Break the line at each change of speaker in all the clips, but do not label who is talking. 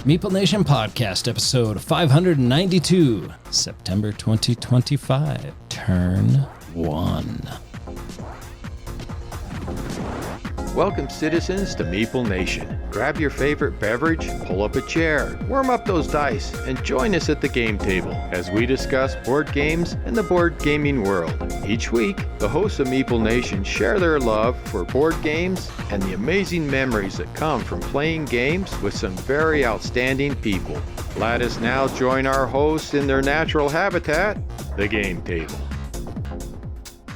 Meeple Nation Podcast, episode 592, September 2025, turn 1.
Welcome, citizens, to Meeple Nation. Grab your favorite beverage, pull up a chair, warm up those dice, and join us at the game table as we discuss board games and the board gaming world. Each week, the hosts of Meeple Nation share their love for board games and the amazing memories that come from playing games with some very outstanding people. Let us now join our hosts in their natural habitat, the game table.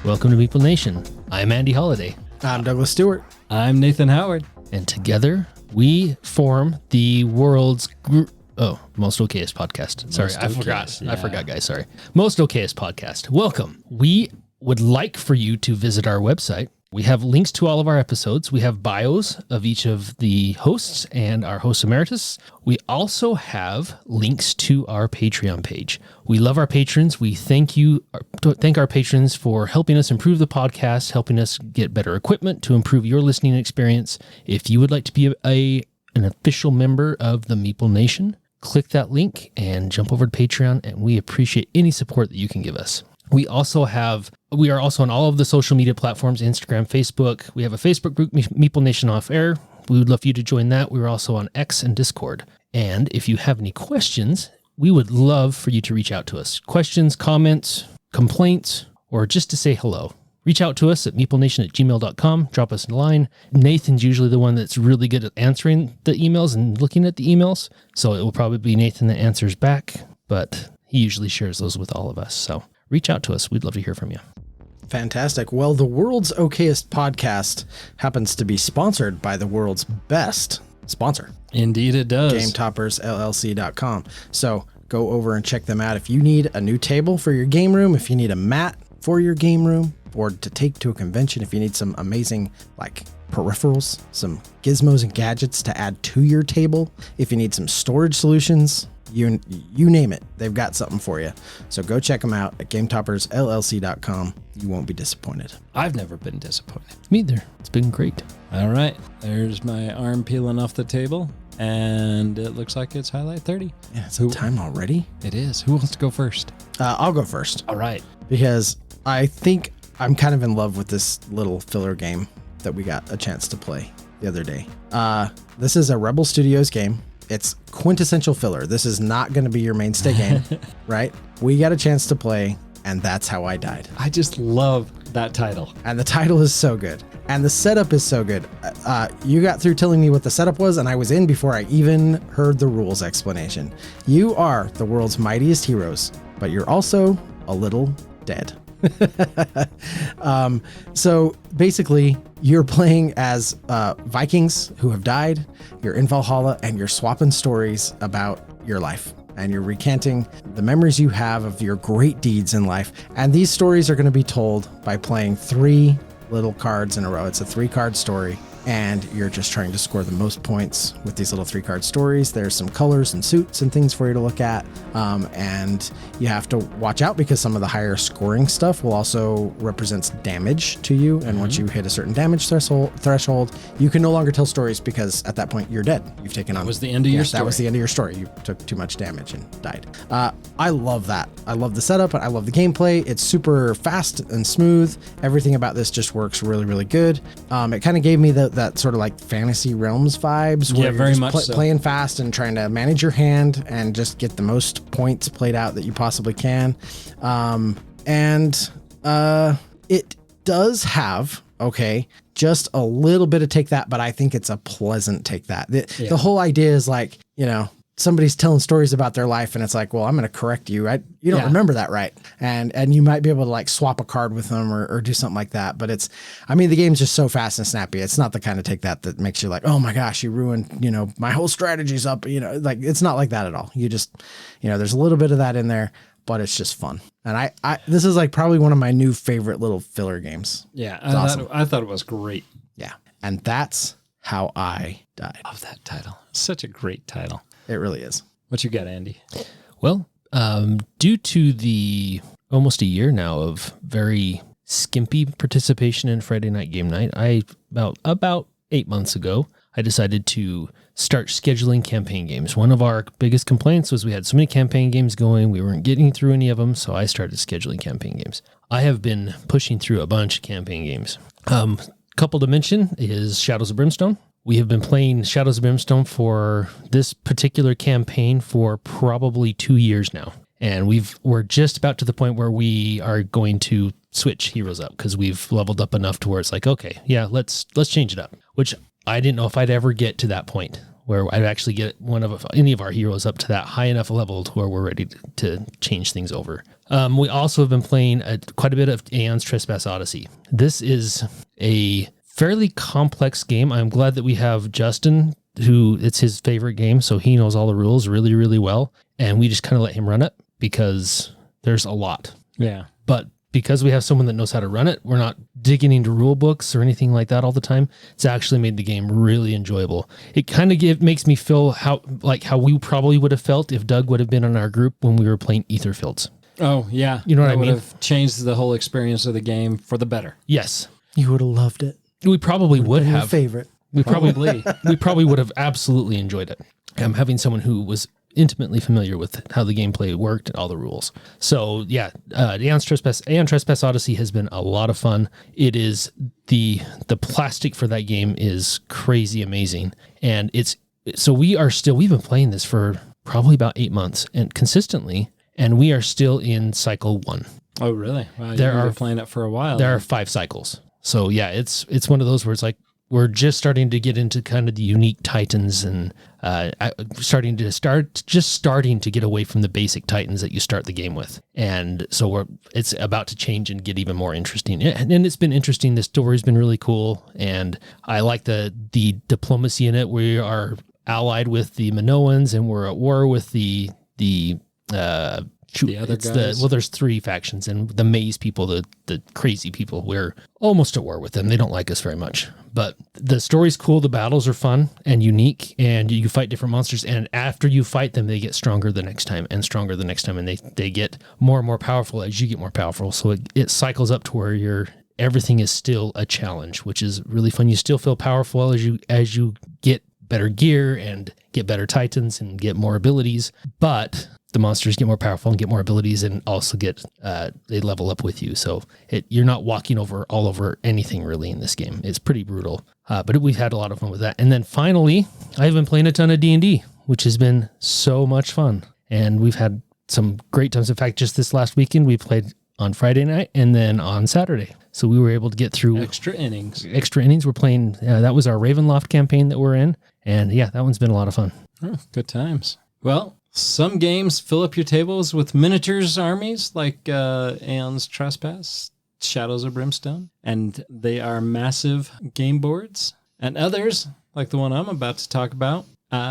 Welcome to Meeple Nation. I'm Andy Holliday.
I'm Douglas Stewart.
I'm Nathan Howard.
And together we form the world's most okayest podcast. Sorry, I forgot. Yeah. I forgot, guys. Sorry. Most okayest podcast. Welcome. We would like for you to visit our website. We have links to all of our episodes. We have bios of each of the hosts and our host emeritus. We also have links to our Patreon page. We love our patrons. We thank our patrons for helping us improve the podcast, helping us get better equipment to improve your listening experience. If you would like to be an official member of the Meeple Nation, click that link and jump over to Patreon, and we appreciate any support that you can give us. We are also on all of the social media platforms, Instagram, Facebook. We have a Facebook group, Meeple Nation Off Air. We would love for you to join that. We're also on X and Discord. And if you have any questions, we would love for you to reach out to us. Questions, comments, complaints, or just to say hello. Reach out to us at meeplenation@gmail.com. Drop us a line. Nathan's usually the one that's really good at answering the emails and looking at the emails. So it will probably be Nathan that answers back, but he usually shares those with all of us. So reach out to us. We'd love to hear from you.
Fantastic. Well, the world's okayest podcast happens to be sponsored by the world's best sponsor.
Indeed it does.
GameToppersLLC.com. So go over and check them out. If you need a new table for your game room, if you need a mat for your game room, or to take to a convention, if you need some amazing peripherals, some gizmos and gadgets to add to your table, if you need some storage solutions, you name it, they've got something for you. So go check them out at GameToppersLLC.com. You won't be disappointed.
I've never been disappointed.
Me either. It's been great.
All right. There's my arm peeling off the table, and it looks like it's highlight 30.
Yeah, it's time already.
It is. Who wants to go first?
I'll go first.
All right.
Because I think I'm kind of in love with this little filler game that we got a chance to play the other day. This is a Rebel Studios game. It's quintessential filler. This is not going to be your mainstay game, right? We got a chance to play, and that's how I died.
I just love that title.
And the title is so good. And the setup is so good. You got through telling me what the setup was, and I was in before I even heard the rules explanation. You are the world's mightiest heroes, but you're also a little dead. So basically, you're playing as Vikings who have died. You're in Valhalla, and you're swapping stories about your life. And you're recanting the memories you have of your great deeds in life. And these stories are going to be told by playing 3 little cards in a row. It's a 3-card story. And you're just trying to score the most points with these little 3-card stories. There's some colors and suits and things for you to look at. And you have to watch out because some of the higher scoring stuff will also represent damage to you. And once you hit a certain damage threshold, you can no longer tell stories because at that point you're dead. You've taken on.
That was the end of your story.
That was the end of your story. You took too much damage and died. I love that. I love the setup. I love the gameplay. It's super fast and smooth. Everything about this just works really, really good. It kind of gave me that sort of like Fantasy Realms vibes where
very
you're
much
just playing fast and trying to manage your hand and just get the most points played out that you possibly can. It does have, just a little bit of take that, but I think it's a pleasant take that. The whole idea is like, somebody's telling stories about their life and it's like, well, I'm going to correct you. You don't remember that right. And you might be able to like swap a card with them or do something like that. But the game's just so fast and snappy. It's not the kind of take that makes you like, oh my gosh, you ruined, my whole strategy's up, it's not like that at all. You just, there's a little bit of that in there, but it's just fun. And this is like probably one of my new favorite little filler games.
Yeah.
Awesome.
I thought it was great.
Yeah. And that's how I died.
Love that title. Such a great title.
It really is.
What you got, Andy?
Well, due to the almost a year now of very skimpy participation in Friday Night Game Night, about 8 months ago, I decided to start scheduling campaign games. One of our biggest complaints was we had so many campaign games going, we weren't getting through any of them, so I started scheduling campaign games. I have been pushing through a bunch of campaign games. Couple to mention is Shadows of Brimstone. We have been playing Shadows of Brimstone for this particular campaign for probably 2 years now. And we're just about to the point where we are going to switch heroes up because we've leveled up enough to where it's like, okay, yeah, let's change it up. Which I didn't know if I'd ever get to that point where I'd actually get any of our heroes up to that high enough level to where we're ready to change things over. We also have been playing quite a bit of Aeon's Trespass Odyssey. This is a fairly complex game. I'm glad that we have Justin, who it's his favorite game, so he knows all the rules really, really well. And we just kind of let him run it because there's a lot.
Yeah.
But because we have someone that knows how to run it, we're not digging into rule books or anything like that all the time. It's actually made the game really enjoyable. It kind of makes me feel how we probably would have felt if Doug would have been in our group when we were playing Aetherfields.
Oh, yeah.
You know what I mean?
Would have changed the whole experience of the game for the better.
Yes.
You would have loved it.
We probably would
Your
have.
favorite.
We probably would have absolutely enjoyed it. Having someone who was intimately familiar with how the gameplay worked and all the rules. So yeah, Aeon Trespass Odyssey has been a lot of fun. It is the plastic for that game is crazy amazing. And we've been playing this for probably about 8 months and consistently, and we are still in cycle 1.
Oh, really? Wow, you've been playing it for a while.
There are 5 cycles. So yeah, it's one of those where it's like we're just starting to get into kind of the unique titans and starting to get away from the basic titans that you start the game with. And so it's about to change and get even more interesting. And it's been interesting. The story's been really cool, and I like the diplomacy in it. We are allied with the Minoans, and we're at war with the
other guys.
There's 3 factions, and the maze people, the crazy people, we're almost at war with them. They don't like us very much, but the story's cool. The battles are fun and unique, and you fight different monsters, and after you fight them, they get stronger the next time and stronger the next time, and they get more and more powerful as you get more powerful. So it cycles up to where everything is still a challenge, which is really fun. You still feel powerful as you get better gear and get better titans and get more abilities, but the monsters get more powerful and get more abilities, and also they level up with you. So you're not walking all over anything really in this game. It's pretty brutal, but we've had a lot of fun with that. And then finally, I've been playing a ton of D&D, which has been so much fun, and we've had some great times. In fact, just this last weekend, we played on Friday night and then on Saturday. So we were able to get through
extra innings.
We're playing. That was our Ravenloft campaign that we're in, and yeah, that one's been a lot of fun.
Oh, good times. Well, some games fill up your tables with miniatures armies like Aeon's Trespass, Shadows of Brimstone, and they are massive game boards. And others, like the one I'm about to talk about,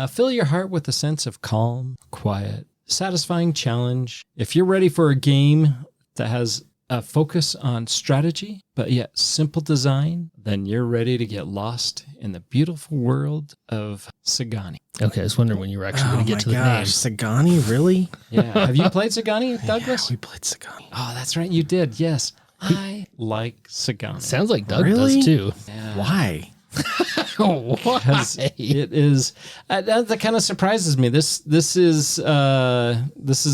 fill your heart with a sense of calm, quiet, satisfying challenge. If you're ready for a game that has a focus on strategy, but yet simple design, then you're ready to get lost in the beautiful world of Sagani.
Okay, I was wondering when you were actually going to get to the name.
Sagani, really?
Yeah. Have you played Sagani, Douglas?
Yeah, we played Sagani.
Oh, that's right. You did. Yes. I like Sagani.
Sounds like Doug
Really?
does too.
Yeah.
Why?
Because it is that kind of surprises me. This is a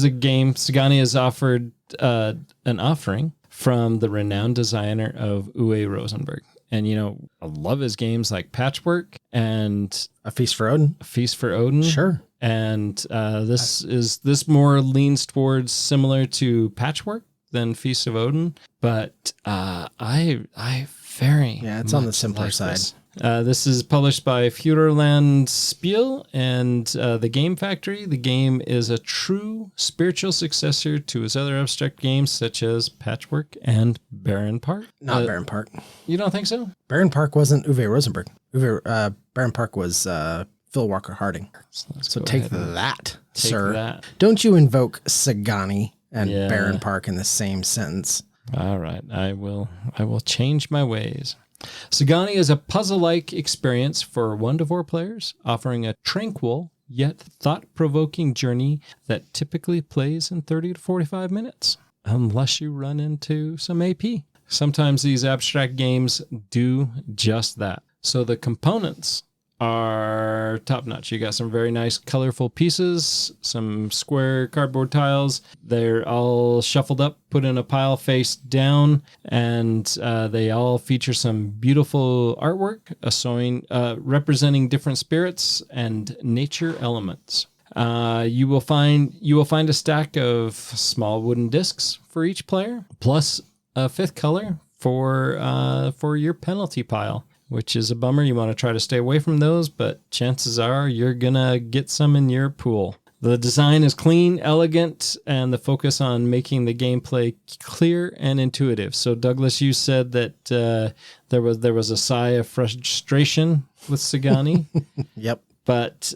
game. Sagani has offered an offering from the renowned designer of Uwe Rosenberg, and I love his games like Patchwork and
A Feast for Odin?
A Feast for Odin.
Sure.
And this more leans towards similar to Patchwork than Feast of Odin, but I very
it's on the
much
simpler
like
side.
This is published by Feuerland Spiel and the Game Factory. The game is a true spiritual successor to his other abstract games, such as Patchwork and Baron Park.
Not Baron Park.
You don't think so?
Baron Park wasn't Uwe Rosenberg. Baron Park was Phil Walker Harding. So
go
take
ahead and
that,
take
sir.
that.
Don't you invoke Sagani and
Yeah.
Baron Park in the same sentence.
All right, I will change my ways. Sagani is a puzzle-like experience for 1 to 4 players, offering a tranquil yet thought-provoking journey that typically plays in 30 to 45 minutes, unless you run into some AP. Sometimes these abstract games do just that. So the components are top notch. You got some very nice colorful pieces, some square cardboard tiles. They're all shuffled up, put in a pile face down, and they all feature some beautiful artwork, representing different spirits and nature elements. You will find a stack of small wooden discs for each player, plus a fifth color for your penalty pile, which is a bummer. You want to try to stay away from those, but chances are you're gonna get some in your pool. The design is clean, elegant, and the focus on making the gameplay clear and intuitive. So, Douglas, you said that there was a sigh of frustration with Sagani.
Yep.
But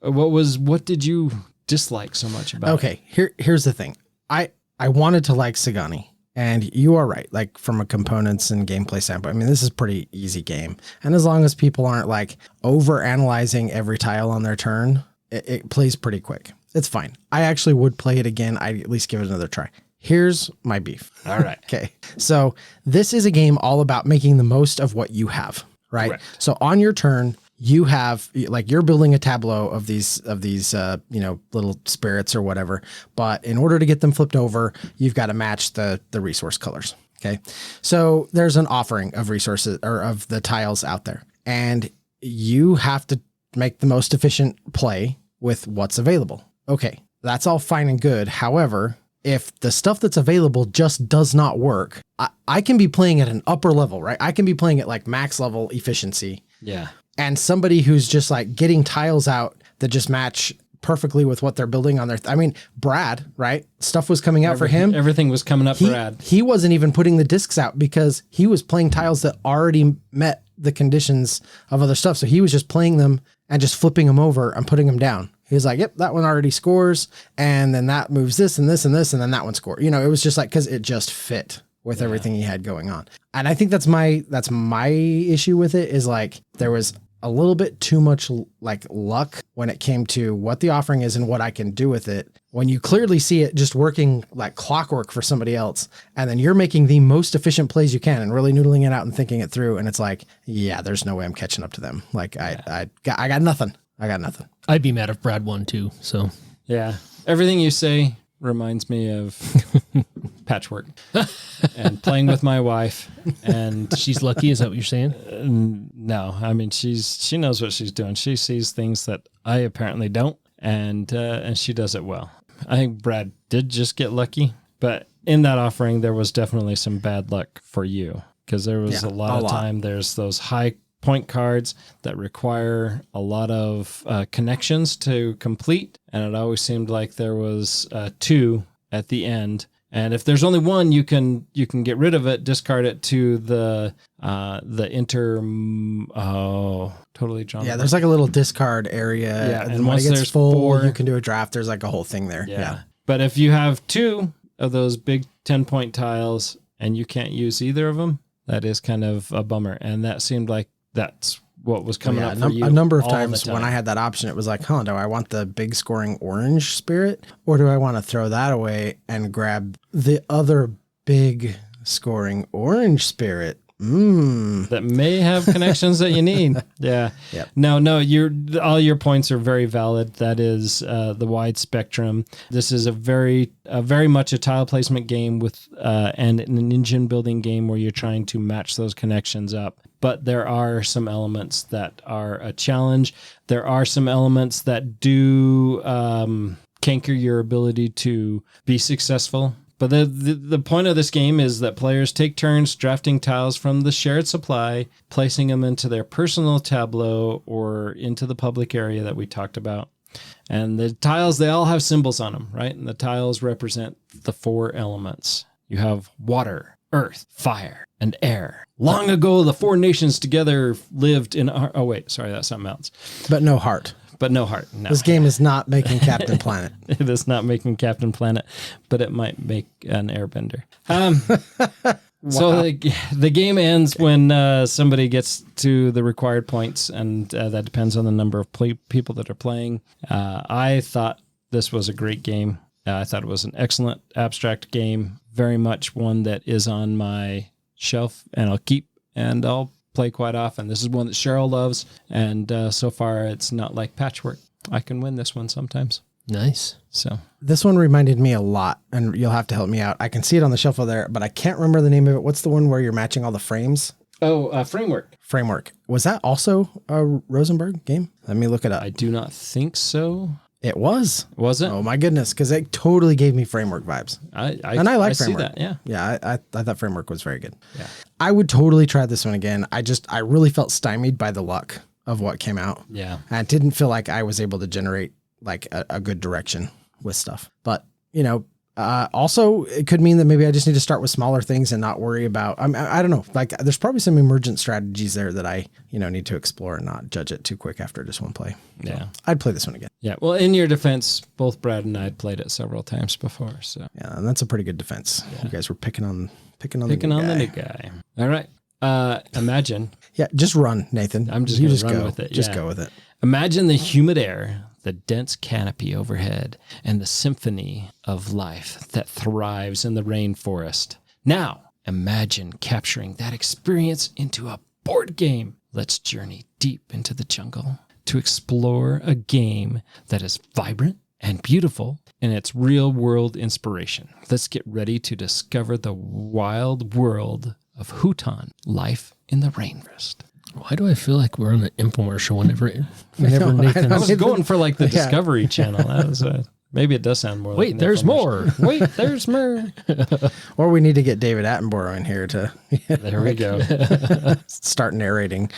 what did you dislike so much about it?
Okay, here's the thing. I wanted to like Sagani. And you are right, like from a components and gameplay standpoint. I mean, this is a pretty easy game. And as long as people aren't like over analyzing every tile on their turn, it plays pretty quick. It's fine. I actually would play it again. I'd at least give it another try. Here's my beef.
All right.
Okay. So this is a game all about making the most of what you have, right?
Correct.
So on your turn, you have like you're building a tableau of these little spirits or whatever, but in order to get them flipped over, you've got to match the resource colors. Okay. So there's an offering of resources or of the tiles out there, and you have to make the most efficient play with what's available. Okay. That's all fine and good. However, if the stuff that's available just does not work, I can be playing at an upper level, right? I can be playing at like max level efficiency.
Yeah.
And somebody who's just like getting tiles out that just match perfectly with what they're building on their, Brad, right? Stuff was coming out for him.
Everything was coming up, Brad.
He wasn't even putting the discs out because he was playing tiles that already met the conditions of other stuff. So he was just playing them and just flipping them over and putting them down. He was like, yep, that one already scores. And then that moves this and this and this. And then that one scores. It was just like, cause it just fit with everything he had going on. And I think that's my issue with it is like, there was a little bit too much like luck when it came to what the offering is and what I can do with it. When you clearly see it just working like clockwork for somebody else, and then you're making the most efficient plays you can and really noodling it out and thinking it through. And it's like, yeah, there's no way I'm catching up to them. Like I got nothing. I got nothing.
I'd be mad if Brad won too. So
yeah, everything you say reminds me of patchwork and playing with my wife. And
she's lucky. Is that what you're saying?
No, I mean, she knows what she's doing. She sees things that I apparently don't, and she does it well. I think Brad did just get lucky, but in that offering, there was definitely some bad luck for you because there was a lot of time. There's those high point cards that require a lot of connections to complete, and it always seemed like there was two at the end. And if there's only one, you can get rid of it, discard it to the totally John.
Yeah, there's like a little discard area.
Yeah,
and once there's full, 4, you can do a draft. There's like a whole thing there. Yeah.
But if you have 2 of those big 10-point tiles and you can't use either of them, that is kind of a bummer. And that seemed like that's what was coming up for you.
A number of times when I had that option, it was like, do I want the big scoring orange spirit, or do I want to throw that away and grab the other big scoring orange spirit?
That may have connections that you need. Yeah.
Yep.
No, all your points are very valid. That is the wide spectrum. This is a very much a tile placement game with and an engine building game where you're trying to match those connections up. But there are some elements that are a challenge. There are some elements that do canker your ability to be successful. But the point of this game is that players take turns drafting tiles from the shared supply, placing them into their personal tableau or into the public area that we talked about. And the tiles, they all have symbols on them, right? And the tiles represent the 4 elements. You have water, earth, fire, and air. Long ago, the 4 nations together lived in... Oh, wait, sorry, that's something else.
But no heart.
But no heart. No.
This game is not making Captain Planet.
It is not making Captain Planet, but it might make an airbender. Wow. So the game ends when somebody gets to the required points, and that depends on the number of people that are playing. I thought this was a great game. I thought it was an excellent abstract game, very much one that is on my shelf, and I'll play quite often. This is one that Cheryl loves, and so far it's not like Patchwork. I can win this one sometimes.
Nice.
So
This one reminded me a lot, and you'll have to help me out. I can see it on the shelf over there, but I can't remember the name of it. What's the one where you're matching all the frames?
Framework.
Framework. Was that also a Rosenberg game? Let me look it up.
I do not think so.
It was.
Was it?
Oh my goodness, because it totally gave me Framework vibes.
I
like
see
Framework.
that. Yeah.
Yeah, I thought Framework was very good.
Yeah.
I would totally try this one again. I really felt stymied by the luck of what came out.
Yeah.
I didn't feel like I was able to generate like a good direction with stuff. But, also it could mean that maybe I just need to start with smaller things and not worry about, I don't know, like there's probably some emergent strategies there that I, need to explore and not judge it too quick after just one play.
Yeah.
So I'd play this one again.
Yeah. Well, in your defense, both Brad and I had played it several times before. So
Yeah. And that's a pretty good defense. You guys were picking on
the new guy. All right. Imagine.
Yeah. Just run, Nathan.
I'm just
you
gonna
just
run
go
with it.
Just
Yeah.
go with it.
Imagine the humid air, the dense canopy overhead, and the symphony of life that thrives in the rainforest. Now, imagine capturing that experience into a board game. Let's journey deep into the jungle to explore a game that is vibrant and beautiful in its real-world inspiration. Let's get ready to discover the wild world of Hutan, life in the rainforest.
Why do I feel like we're on an infomercial whenever
know,
Nathan...
I was going for like the Discovery Channel. That was maybe it does sound more.
Wait,
like
there's more.
Wait, there's more.
Or we need to get David Attenborough in here to
There we go.
start narrating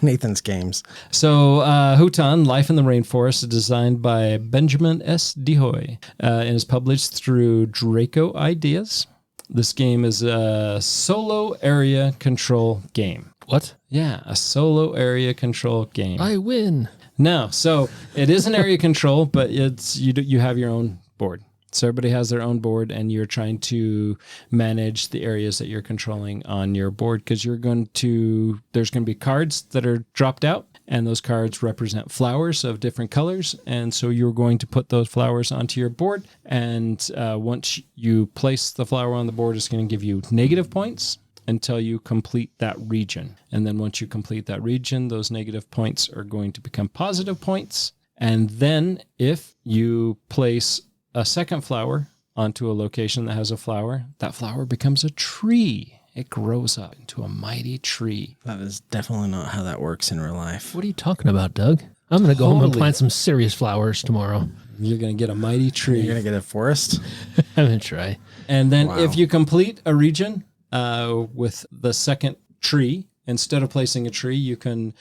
Nathan's games.
So, Hutan, Life in the Rainforest, is designed by Benjamin S. DeHoy and is published through Draco Ideas. This game is a solo area control game.
What?
Yeah, a solo area control game.
I win.
No, so it is an area control, but it's you have your own board. So everybody has their own board, and you're trying to manage the areas that you're controlling on your board because there's going to be cards that are dropped out, and those cards represent flowers of different colors, and so you're going to put those flowers onto your board, and once you place the flower on the board, it's going to give you negative points until you complete that region. And then once you complete that region, those negative points are going to become positive points. And then if you place a second flower onto a location that has a flower, that flower becomes a tree. It grows up into a mighty tree.
That is definitely not how that works in real life.
What are you talking about, Doug? I'm going to go home and
Totally.
plant some serious flowers tomorrow.
You're going to get a mighty tree.
You're going to get a forest?
I'm going to try.
And then
Wow.
if you complete a region with the second tree, instead of placing a tree, you can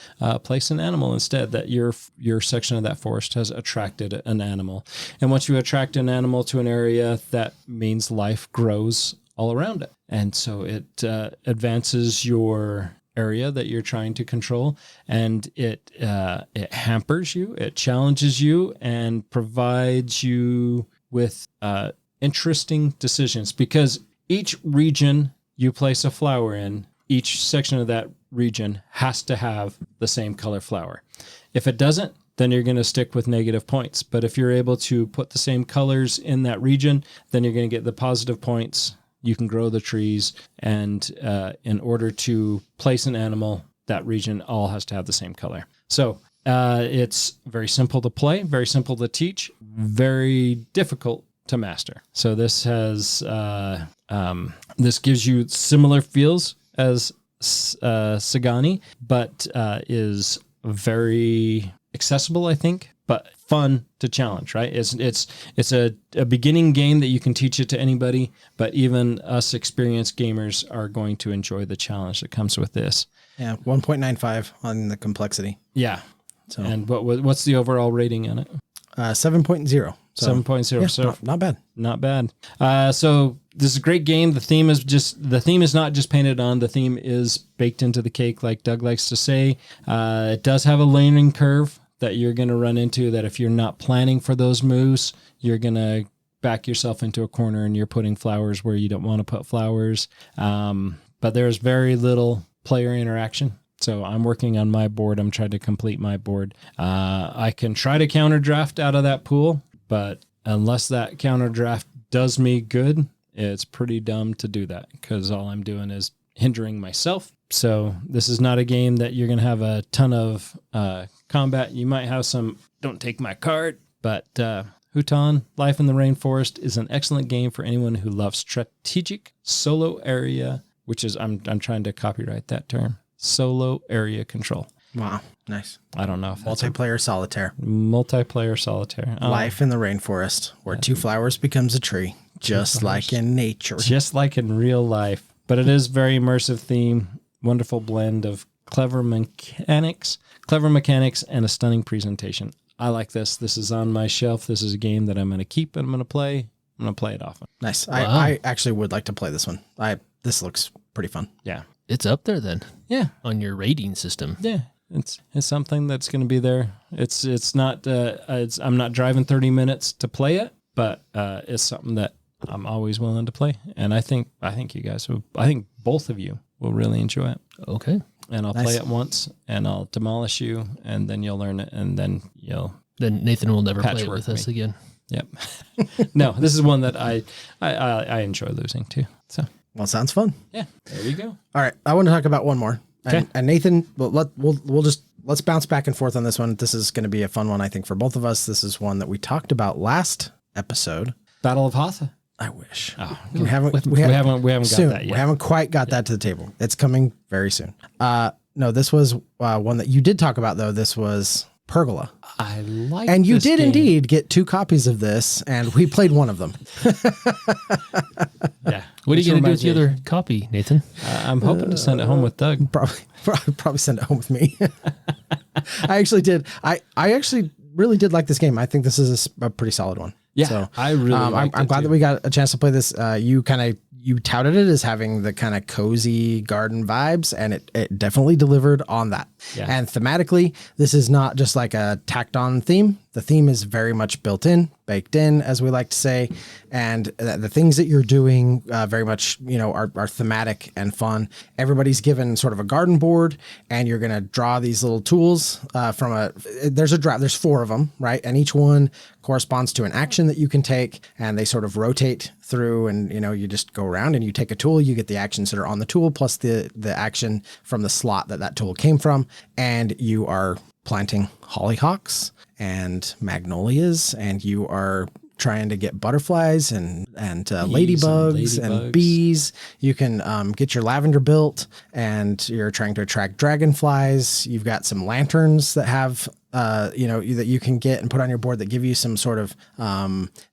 place an animal instead. That your section of that forest has attracted an animal. And once you attract an animal to an area, that means life grows all around it. And so it advances your area that you're trying to control, and it hampers you, it challenges you, and provides you with interesting decisions, because each region you place a flower in, each section of that region has to have the same color flower. If it doesn't, then you're going to stick with negative points. But if you're able to put the same colors in that region, then you're going to get the positive points. You can grow the trees, and in order to place an animal, that region all has to have the same color. So it's very simple to play, very simple to teach, very difficult to master. So this has this gives you similar feels as Sagani, but is very accessible, I think, but fun to challenge, right? It's a beginning game that you can teach it to anybody, but even us experienced gamers are going to enjoy the challenge that comes with this.
Yeah, 1.95 on the complexity.
Yeah.
So
And what's the overall rating on it?
7.0. So,
7.0.
yeah,
So
not bad.
not bad. So this is a great game. The theme is not just painted on. The theme is baked into the cake, like Doug likes to say. It does have a learning curve that you're going to run into, that if you're not planning for those moves, you're going to back yourself into a corner and you're putting flowers where you don't want to put flowers. But there's very little player interaction. So I'm working on my board. I'm trying to complete my board. I can try to counter draft out of that pool, but unless that counter draft does me good, it's pretty dumb to do that, because all I'm doing is hindering myself. So this is not a game that you're going to have a ton of combat. You might have some, don't take my card, but Hutan, Life in the Rainforest is an excellent game for anyone who loves strategic solo area, which is, I'm trying to copyright that term, solo area control.
Wow. Nice.
I don't know if that's
multiplayer solitaire.
Multiplayer solitaire.
Life in the rainforest, where two flowers becomes a tree, just like in nature.
Just like in real life. But it is very immersive theme, wonderful blend of clever mechanics, and a stunning presentation. I like this. This is on my shelf. This is a game that I'm going to keep and I'm going to play. I'm going to play it often.
Nice. Wow. I actually would like to play this one. This looks pretty fun.
Yeah.
It's up there then.
Yeah.
On your rating system.
Yeah. It's something that's going to be there. It's not, I'm not driving 30 minutes to play it, but it's something that I'm always willing to play. And I think you guys will, I think both of you will really enjoy it.
Okay.
And I'll play it once and I'll demolish you and then you'll learn it and then
then Nathan will never play it with us again.
Yep. No, this is one that I enjoy losing too. So.
Well, sounds fun.
Yeah. There you go.
All right. I want to talk about one more.
Okay.
And Nathan, let's bounce back and forth on this one. This is going to be a fun one, I think, for both of us. This is one that we talked about last episode.
Battle of Hoth.
I wish.
Oh,
we haven't got that yet. We haven't quite got that to the table. It's coming very soon. No, this was one that you did talk about though. This was Pergola.
I like.
And you did
game.
Indeed get 2 copies of this, and we played one of them.
Yeah. What are you going to do with the other copy, Nathan?
I'm hoping to send it home with Doug.
Probably send it home with me. I actually did. I actually really did like this game. I think this is a pretty solid one.
Yeah,
so
I really.
I'm glad that we got a chance to play this. You touted it as having the kind of cozy garden vibes, and it definitely delivered on that.
Yeah.
And thematically, this is not just like a tacked on theme. The theme is very much built in, baked in, as we like to say. And the things that you're doing very much, are thematic and fun. Everybody's given sort of a garden board, and you're going to draw these little tools there's 4 of them, right? And each one corresponds to an action that you can take, and they sort of rotate through, and you just go around and you take a tool, you get the actions that are on the tool plus the action from the slot that tool came from, and you are planting hollyhocks and magnolias, and you are trying to get butterflies and ladybugs and bees. You can get your lavender built, and you're trying to attract dragonflies. You've got some lanterns that have that you can get and put on your board that give you some sort of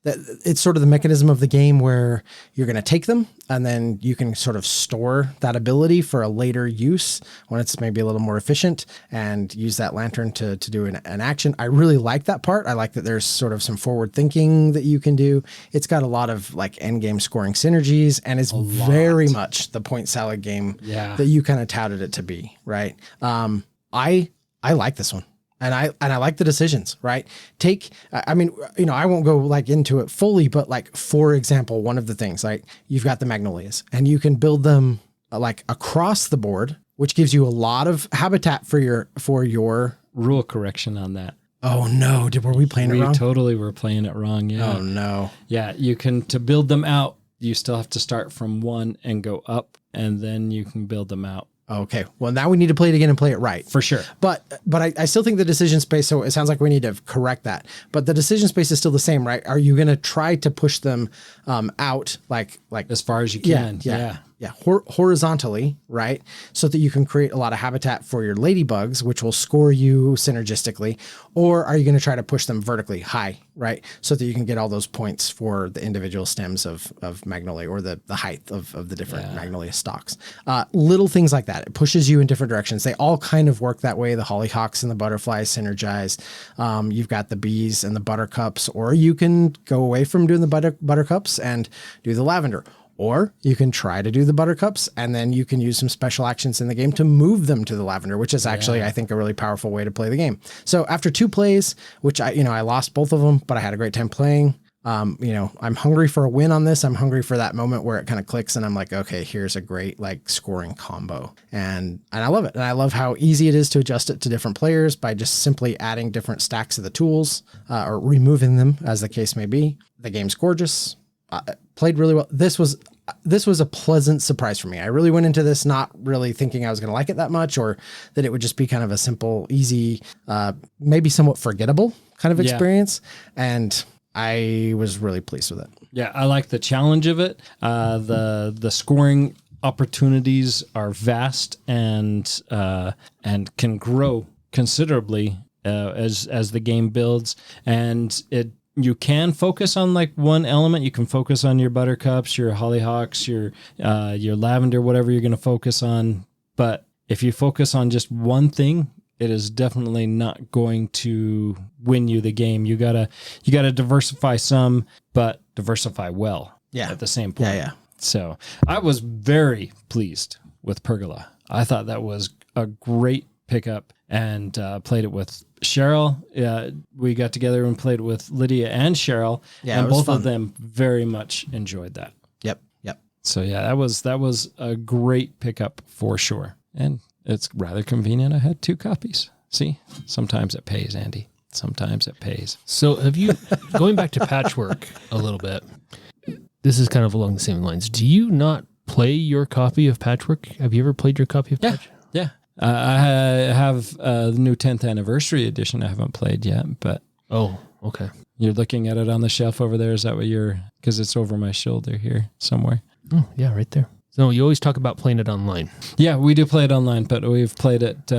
it's sort of the mechanism of the game where you're going to take them and then you can sort of store that ability for a later use when it's maybe a little more efficient, and use that lantern to do an action. I really like that part. I like that there's sort of some forward thinking that you can do. It's got a lot of like end game scoring synergies, and it's very much the point salad game that you kind of touted it to be, right? I like this one. And I like the decisions, right? I won't go like into it fully, but like, for example, one of the things, like you've got the magnolias and you can build them like across the board, which gives you a lot of habitat for your
Rule correction on that.
Oh no, were we playing it wrong?
We totally were playing it wrong, yeah.
Oh no.
Yeah, to build them out, you still have to start from 1 and go up, and then you can build them out.
Okay. Well, now we need to play it again and play it right.
For sure.
But I still think the decision space, so it sounds like we need to correct that. But the decision space is still the same, right? Are you going to try to push them out like
as far as you can?
Yeah. Horizontally, right? So that you can create a lot of habitat for your ladybugs, which will score you synergistically. Or are you going to try to push them vertically high, right? So that you can get all those points for the individual stems of magnolia, or the height of the different magnolia stalks. Little things like that. It pushes you in different directions. They all kind of work that way. The hollyhocks and the butterflies synergize. You've got the bees and the buttercups, or you can go away from doing the buttercups and do the lavender. Or you can try to do the buttercups, and then you can use some special actions in the game to move them to the lavender, which is actually, I think, a really powerful way to play the game. So after 2 plays, which I lost both of them, but I had a great time playing. I'm hungry for a win on this. I'm hungry for that moment where it kind of clicks and I'm like, okay, here's a great like scoring combo. And I love it. And I love how easy it is to adjust it to different players by just simply adding different stacks of the tools, or removing them, as the case may be. The game's gorgeous. Played really well. This was this was a pleasant surprise for me. I really went into this not really thinking I was going to like it that much, or that it would just be kind of a simple, easy, maybe somewhat forgettable kind of experience. And I was really pleased with it.
Yeah, I like the challenge of it. The scoring opportunities are vast and can grow considerably as the game builds, and you can focus on like one element. You can focus on your buttercups, your hollyhocks, your lavender, whatever you're going to focus on. But if you focus on just one thing, it is definitely not going to win you the game. You gotta diversify some, but diversify well.
Yeah.
At the same point.
Yeah.
So I was very pleased with Pergola. I thought that was a great pickup, and played it with Cheryl. We got together and played with Lydia and Cheryl,
Yeah,
and
it was
both
fun.
of them very much enjoyed that.
Yep.
So yeah, that was a great pickup for sure, and it's rather convenient. I had 2 copies. See, sometimes it pays, Andy. Sometimes it pays.
So have you, going back to Patchwork a little bit, this is kind of along the same lines. Do you not play your copy of Patchwork? Have you ever played your copy of Patchwork?
Yeah. I have the new 10th anniversary edition. I haven't played yet, but
Oh, okay.
you're looking at it on the shelf over there. Is that what because it's over my shoulder here somewhere.
Oh, yeah, right there. So you always talk about playing it online.
Yeah, we do play it online, but we've played it.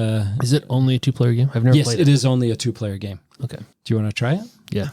Is it only a 2-player game? I've never
Yes,
played
it is only a 2-player game.
Okay.
Do you want to try it?
Yeah.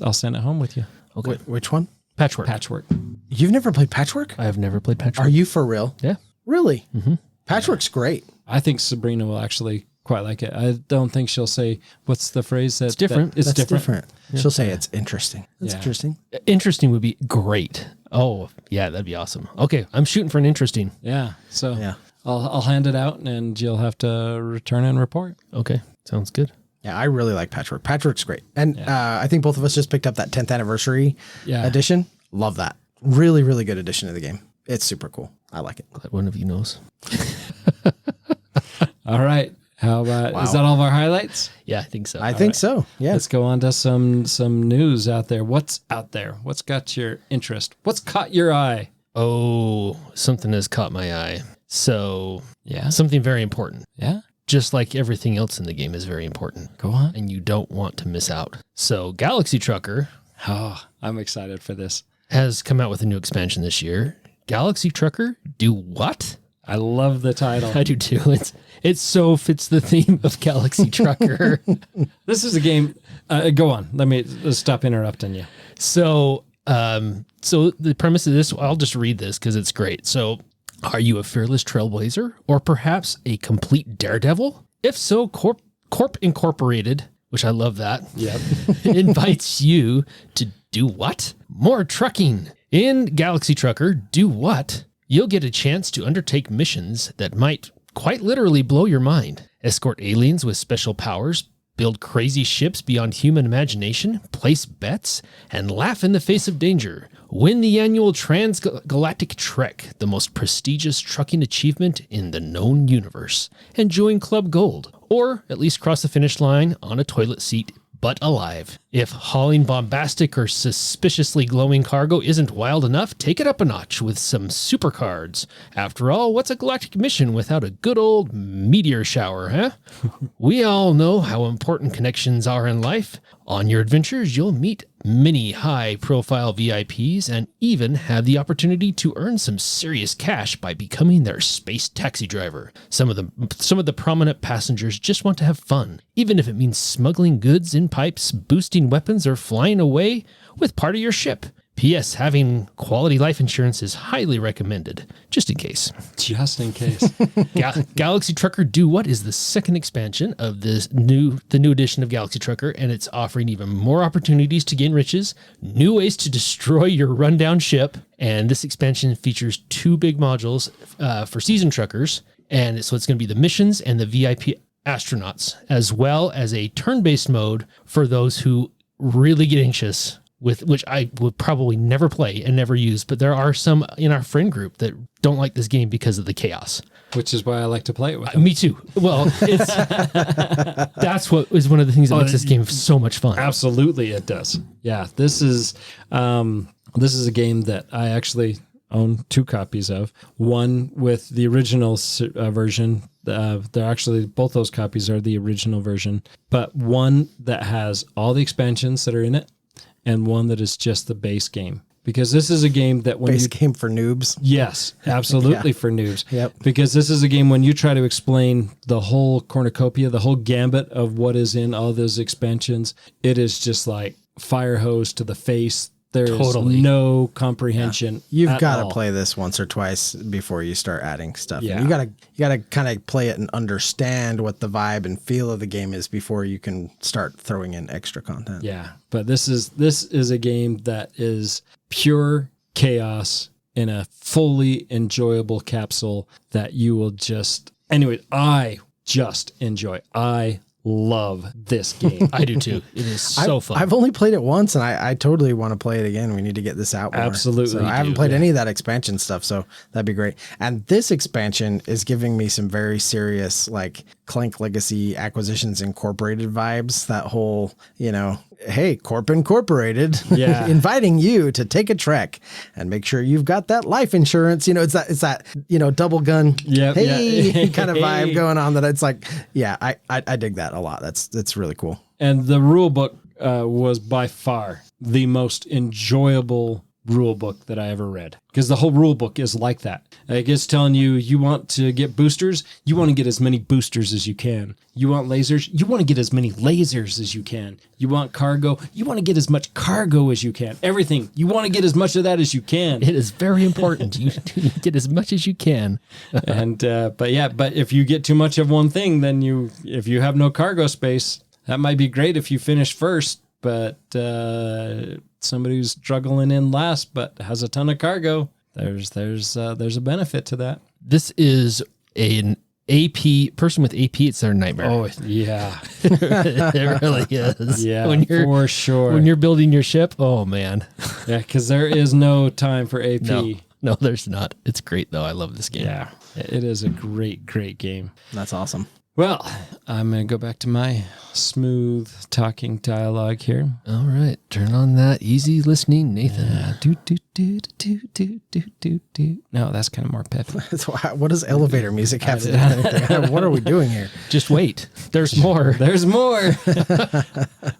I'll send it home with you.
Okay.
Which one?
Patchwork.
Patchwork.
You've never played Patchwork?
I have never played Patchwork.
Are you for real?
Yeah.
Really? Mm-hmm. Patchwork's great.
I think Sabrina will actually quite like it. I don't think she'll say, what's the phrase? It's
different.
It's
That's
different.
She'll say it's interesting. That's
Yeah.
interesting.
Interesting would be great. Oh, yeah, that'd be awesome. Okay, I'm shooting for an interesting.
Yeah. So
Yeah.
I'll hand it out, and you'll have to return and report.
Okay, sounds good.
Yeah, I really like Patchwork. Patchwork's great. And I think both of us just picked up that 10th anniversary edition. Love that. Really, really good edition of the game. It's super cool. I like it.
Glad one of you knows.
All right. How about, is that all of our highlights?
Yeah, I think so.
I think so. Yeah.
Let's go on to some news out there. What's out there? What's got your interest? What's caught your eye?
Oh, something has caught my eye. So,
Yeah.
something very important.
Yeah.
Just like everything else in the game is very important.
Go on.
And you don't want to miss out. So, Galaxy Trucker
Oh, I'm excited for this.
has come out with a new expansion this year. Galaxy Trucker Do What?
I love the title.
I do too. It so fits the theme of Galaxy Trucker.
This is a game. Go on. Let's stop interrupting you.
So the premise of this, I'll just read this because it's great. So, are you a fearless trailblazer or perhaps a complete daredevil? If so, Corp Incorporated, which I love that, invites you to do what? More trucking. In Galaxy Trucker, Do What? You'll get a chance to undertake missions that might quite literally blow your mind. Escort aliens with special powers, build crazy ships beyond human imagination, place bets, and laugh in the face of danger. Win the annual Transgalactic Trek, the most prestigious trucking achievement in the known universe, and join Club Gold, or at least cross the finish line on a toilet seat, but alive. If hauling bombastic or suspiciously glowing cargo isn't wild enough, take it up a notch with some supercards. After all, what's a galactic mission without a good old meteor shower, huh? We all know how important connections are in life. On your adventures, you'll meet many high-profile VIPs and even have the opportunity to earn some serious cash by becoming their space taxi driver. Some of the prominent passengers just want to have fun, even if it means smuggling goods in pipes, boosting weapons, or flying away with part of your ship. P.S. Having quality life insurance is highly recommended, just in case.
Just in case.
Galaxy Trucker Do What is the second expansion of the new edition of Galaxy Trucker, and it's offering even more opportunities to gain riches, new ways to destroy your rundown ship, and this expansion features 2 big modules for seasoned truckers, and so it's going to be the missions and the VIP astronauts, as well as a turn-based mode for those who really get anxious, with which I would probably never play and never use, but there are some in our friend group that don't like this game because of the chaos.
Which is why I like to play it with them.
Me too. Well, that's what is one of the things that makes this game so much fun.
Absolutely, it does. Yeah, this is a game that I actually own 2 copies of. One with the original version. They're actually, both those copies are the original version, but one that has all the expansions that are in it and one that is just the base game. Because this is a game that when
Base game for noobs.
Yes, absolutely for noobs.
Yep.
Because this is a game when you try to explain the whole cornucopia, the whole gambit of what is in all those expansions, it is just like fire hose to the face. There's no comprehension.
You've got to play this once or twice before you start adding stuff.
Yeah.
And you got to kind of play it and understand what the vibe and feel of the game is before you can start throwing in extra content.
Yeah, but this is a game that is pure chaos in a fully enjoyable capsule that you will just... Anyway, I just enjoy. I love this game.
I do too. It is so fun.
I've only played it once, and I totally want to play it again. We need to get this out more.
Absolutely.
So I haven't played any of that expansion stuff, so that'd be great. And this expansion is giving me some very serious, like, Clank Legacy Acquisitions Incorporated vibes. That whole, hey, Corp Incorporated, inviting you to take a trek and make sure you've got that life insurance. It's that double gun, kind of vibe going on. That it's like, I dig that a lot. That's really cool.
And the rule book was by far the most enjoyable rule book that I ever read, because the whole rule book is like that. Like, it's telling you want to get boosters, you want to get as many boosters as you can. You want lasers, you want to get as many lasers as you can. You want cargo, you want to get as much cargo as you can. Everything, you want to get as much of that as you can.
It is very important. You get as much as you can.
And but if you get too much of one thing, then if you have no cargo space, that might be great if you finish first, but somebody who's struggling in last but has a ton of cargo, there's a benefit to that.
This is an AP person with AP. It's their nightmare.
Oh yeah,
it really is.
Yeah, for sure.
When you're building your ship, oh man.
Yeah, because there is no time for AP.
No, there's not. It's great though. I love this game.
Yeah, it is a great game.
That's awesome.
Well, I'm going to go back to my smooth talking dialogue here.
All right. Turn on that easy listening, Nathan.
No, that's kind of more peppy.
What does elevator music have to do with anything? What are we doing here?
Just wait. There's more.
There's more.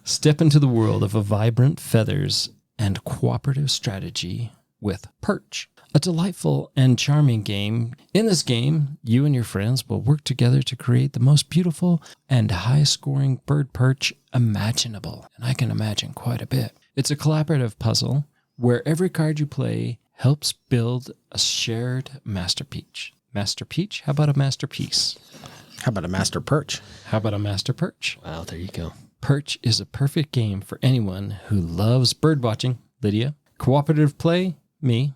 Step into the world of a vibrant feathers and cooperative strategy with Perch. A delightful and charming game. In this game, you and your friends will work together to create the most beautiful and high-scoring bird perch imaginable. And I can imagine quite a bit. It's a collaborative puzzle where every card you play helps build a shared masterpiece. Masterpiece? How about a masterpiece?
How about a master perch?
How about a master perch?
Wow, there you go.
Perch is a perfect game for anyone who loves bird watching, Lydia, cooperative play, me,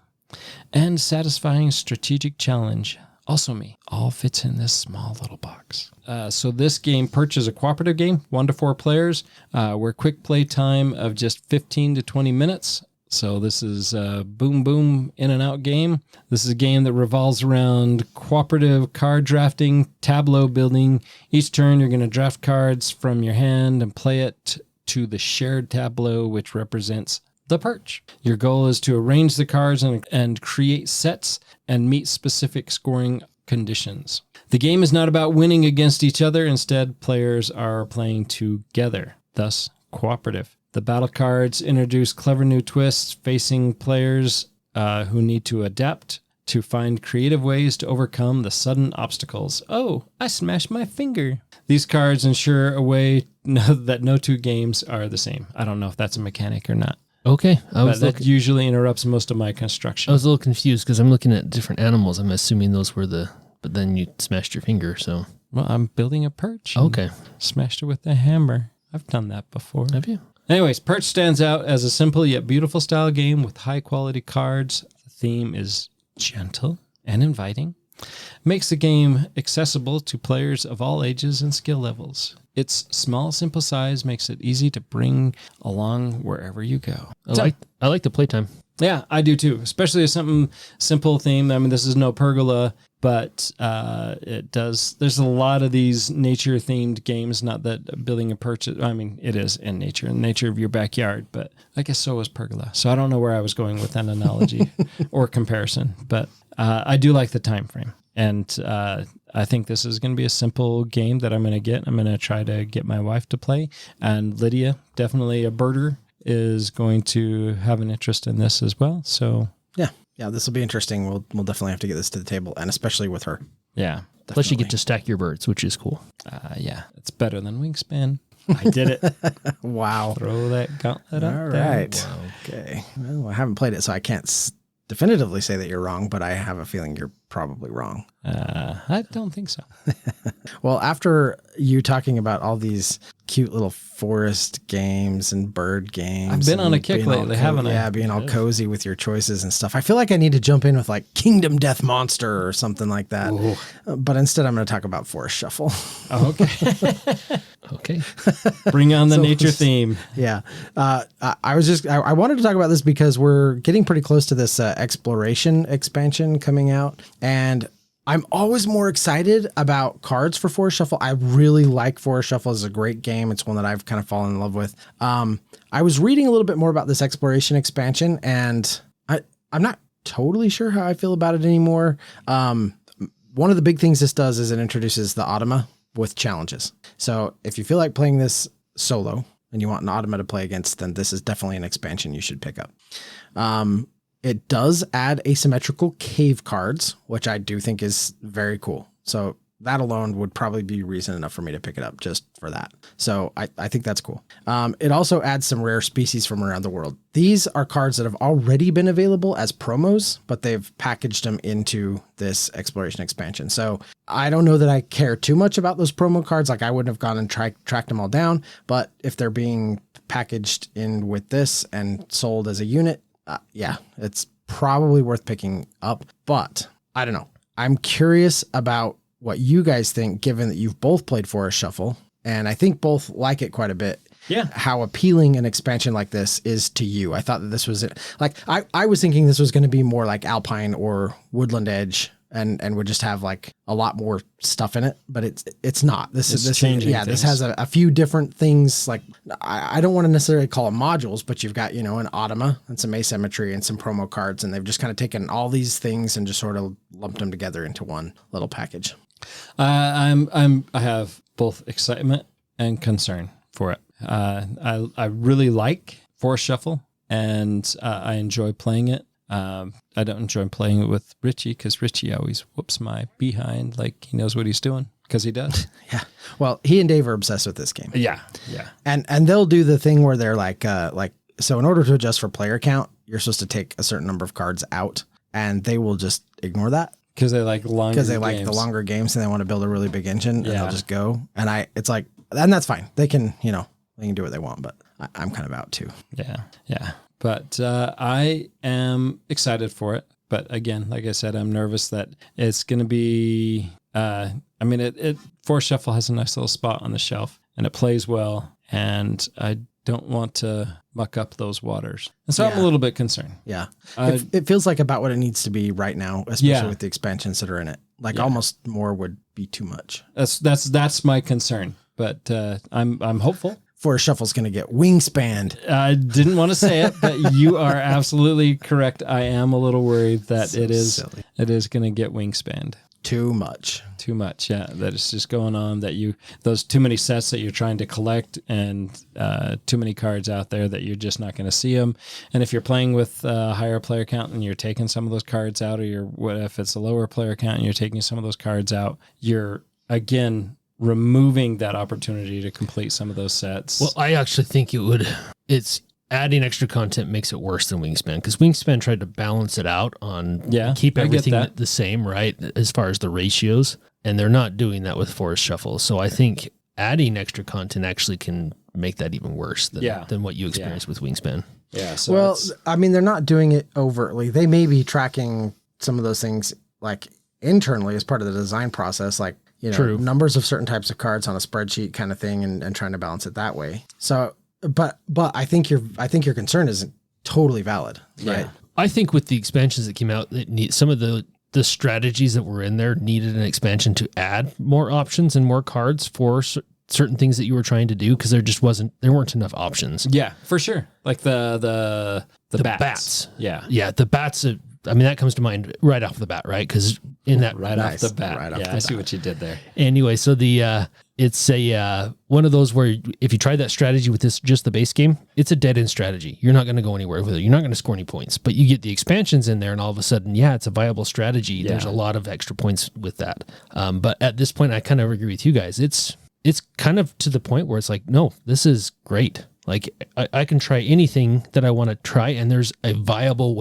and satisfying strategic challenge, also me. All fits in this small little box. So this game, Perch, is a cooperative game, 1 to 4 players. We're quick play time of just 15 to 20 minutes. So this is a boom, in and out game. This is a game that revolves around cooperative card drafting, tableau building. Each turn, you're going to draft cards from your hand and play it to the shared tableau, which represents the perch. Your goal is to arrange the cards and create sets and meet specific scoring conditions. The game is not about winning against each other. Instead, players are playing together, thus cooperative. The battle cards introduce clever new twists facing players who need to adapt to find creative ways to overcome the sudden obstacles. Oh, I smashed my finger. These cards ensure a way that no 2 games are the same. I don't know if that's a mechanic or not.
Okay.
That usually interrupts most of my construction.
I was a little confused because I'm looking at different animals. I'm assuming those were but then you smashed your finger, so.
Well, I'm building a perch.
Okay.
Smashed it with a hammer. I've done that before.
Have you?
Anyways, Perch stands out as a simple yet beautiful style game with high quality cards. The theme is gentle and inviting. Makes the game accessible to players of all ages and skill levels. Its small, simple size makes it easy to bring along wherever you go.
I like the playtime.
Yeah, I do too, especially as something simple theme. I mean, this is no Pergola, but it does. There's a lot of these nature themed games. Not that building a perch. I mean, it is in nature, in the nature of your backyard. But I guess so is Pergola. So I don't know where I was going with that analogy or comparison. But I do like the time frame, and I think this is going to be a simple game that I'm going to get. I'm going to try to get my wife to play, and Lydia, definitely a birder, is going to have an interest in this as well. So
yeah, this will be interesting. We'll definitely have to get this to the table, and especially with her.
yeah,
Definitely.
Plus, you get to stack your birds, which is cool.
yeah, it's better than Wingspan. I did it.
Wow.
Throw that gauntlet
All
up there.
right. Wow. Okay. Well, I haven't played it, so I can't definitively say that you're wrong, but I have a feeling you're probably wrong.
I don't think so.
Well, after you talking about all these cute little forest games and bird games.
I've been
and
on a kick
being all
lately, haven't I?
Yeah, being all cozy with your choices and stuff. I feel like I need to jump in with like Kingdom Death Monster or something like that. But instead, I'm going to talk about Forest Shuffle.
Oh, okay.
Okay.
Bring on the nature theme.
Yeah. I wanted to talk about this because we're getting pretty close to this exploration expansion coming out. And I'm always more excited about cards for Forest Shuffle. I really like Forest Shuffle. It's a great game. It's one that I've kind of fallen in love with. I was reading a little bit more about this exploration expansion, and I'm not totally sure how I feel about it anymore. One of the big things this does is it introduces the Automa with challenges. So if you feel like playing this solo and you want an Automa to play against, then this is definitely an expansion you should pick up. It does add asymmetrical cave cards, which I do think is very cool. So that alone would probably be reason enough for me to pick it up just for that. So I think that's cool. It also adds some rare species from around the world. These are cards that have already been available as promos, but they've packaged them into this exploration expansion. So I don't know that I care too much about those promo cards. Like I wouldn't have gone and tracked them all down, but if they're being packaged in with this and sold as a unit, yeah, it's probably worth picking up, but I don't know. I'm curious about what you guys think, given that you've both played Forest Shuffle, and I think both like it quite a bit.
Yeah.
How appealing an expansion like this is to you. I thought that this was it. Like I was thinking this was going to be more like Alpine or Woodland Edge and would just have like a lot more stuff in it, but it's not. This
changing.
Yeah, this has a few different things. Like I don't want to necessarily call them modules, but you've got, an Automa and some asymmetry and some promo cards, and they've just kind of taken all these things and just sort of lumped them together into one little package.
I have both excitement and concern for it. I really like Forest Shuffle, and I enjoy playing it. I don't enjoy playing it with Richie because Richie always whoops my behind like he knows what he's doing, because he does.
Yeah. Well, he and Dave are obsessed with this game.
Yeah.
And they'll do the thing where they're like, so in order to adjust for player count, you're supposed to take a certain number of cards out, and they will just ignore that.
Because they like longer
Because they like the longer games and they want to build a really big engine, and
Yeah.
they'll just go. And it's like, and that's fine. They can, they can do what they want, but I'm kind of out too.
Yeah. But I am excited for it. But again, like I said, I'm nervous that it's going to be, Forest Shuffle has a nice little spot on the shelf and it plays well. And I don't want to muck up those waters. And so I'm a little bit concerned.
Yeah. It feels like about what it needs to be right now, especially with the expansions that are in it. Like almost more would be too much.
That's my concern. But I'm hopeful.
Forest Shuffle's going to get wingspanned.
I didn't want to say it, but you are absolutely correct. I am a little worried that
So
it is going to get wingspanned.
Too much.
Yeah. That it's just going on that those too many sets that you're trying to collect, and too many cards out there that you're just not going to see them. And if you're playing with a higher player count and you're taking some of those cards out, or what if it's a lower player count and you're taking some of those cards out, you're again removing that opportunity to complete some of those sets.
Well, I actually think it's adding extra content makes it worse than Wingspan, because Wingspan tried to balance it out on keep everything the same, right, as far as the ratios, and they're not doing that with Forest Shuffle. So I think adding extra content actually can make that even worse than what you experienced with Wingspan.
Yeah. So
they're not doing it overtly. They may be tracking some of those things like internally as part of the design process, like numbers of certain types of cards on a spreadsheet kind of thing, and trying to balance it that way. So, but I think your concern is totally valid, right?
I think with the expansions that came out, some of the the strategies that were in there needed an expansion to add more options and more cards for certain things that you were trying to do, because there weren't enough options.
Yeah, for sure. Like the bats.
Yeah, the bats. I mean, that comes to mind right off the bat, right? Because in that
off the bat. I see what you did there.
Anyway, so it's a one of those where if you try that strategy with just the base game, it's a dead end strategy. You're not going to go anywhere with it. You're not going to score any points. But you get the expansions in there, and all of a sudden, it's a viable strategy. Yeah. There's a lot of extra points with that. But at this point, I kind of agree with you guys. It's kind of to the point where it's like, no, this is great. Like I can try anything that I want to try, and there's a viable